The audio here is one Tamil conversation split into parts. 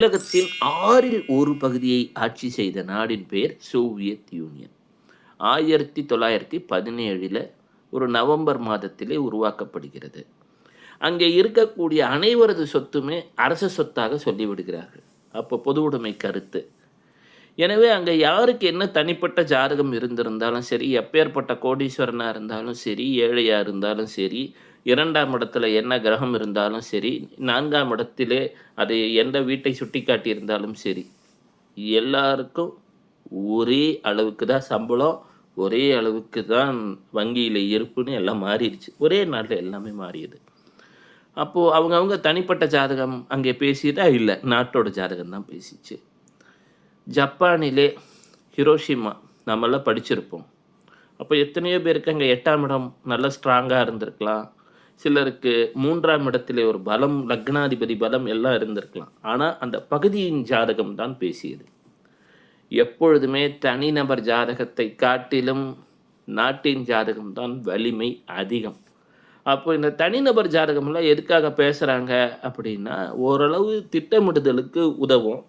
உலகத்தின் ஆறில் ஒரு பகுதியை ஆட்சி செய்த நாடின் பெயர் சோவியத் யூனியன். 1917 ஒரு நவம்பர் மாதத்திலே உருவாக்கப்படுகிறது. அங்கே இருக்கக்கூடிய அனைவரது சொத்துமே அரச சொத்தாக சொல்லிவிடுகிறார்கள். அப்போ பொது உடைமை கருத்து. எனவே அங்கே யாருக்கு என்ன தனிப்பட்ட ஜாதகம் இருந்திருந்தாலும் சரி, எப்பேற்பட்ட கோடீஸ்வரனாக இருந்தாலும் சரி, ஏழையாக இருந்தாலும் சரி, 2ஆம் இடத்துல என்ன கிரகம் இருந்தாலும் சரி, 4ஆம் இடத்திலே அது எந்த வீட்டை சுட்டி காட்டியிருந்தாலும் சரி, எல்லாருக்கும் ஒரே அளவுக்கு தான் சம்பளம், ஒரே அளவுக்கு தான் வங்கியில் இருப்புன்னு எல்லாம் மாறிடுச்சு. ஒரே நாளில் எல்லாமே மாறியது. அப்போது அவங்கவுங்க தனிப்பட்ட ஜாதகம் அங்கே பேசியதா இல்லை, நாட்டோட ஜாதகம் தான் பேசிச்சு. ஜப்பானிலே ஹிரோஷிமா நம்மளாம் படிச்சிருப்போம். அப்போ எத்தனையோ பேருக்கு அங்கே 8ஆம் இடம் நல்ல ஸ்ட்ராங்காக இருந்திருக்கலாம். சிலருக்கு 3ஆம் இடத்திலே ஒரு பலம், லக்னாதிபதி பலம் எல்லாம் இருந்திருக்கலாம். ஆனால் அந்த பகுதியின் ஜாதகம் தான் பேசியது. எப்பொழுதுமே தனிநபர் ஜாதகத்தை காட்டிலும் நாட்டின் ஜாதகம் தான் வலிமை அதிகம். அப்போ இந்த தனிநபர் ஜாதகம்லாம் எதுக்காக பேசுகிறாங்க அப்படின்னா, ஓரளவு திட்டமிடுதலுக்கு உதவும்.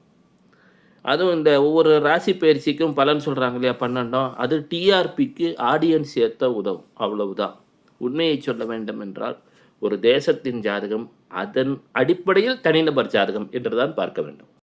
அதுவும் இந்த ஒவ்வொரு ராசி பயிற்சிக்கும் பலன் சொல்கிறாங்க இல்லையா, 12, அது டிஆர்பிக்கு ஆடியன்ஸ் ஏற்ற உதவும், அவ்வளவுதான். உண்மையை சொல்ல வேண்டும் என்றால் ஒரு தேசத்தின் ஜாதகம் அதன் அடிப்படையில் தனிநபர் ஜாதகம் என்று தான் பார்க்க வேண்டும்.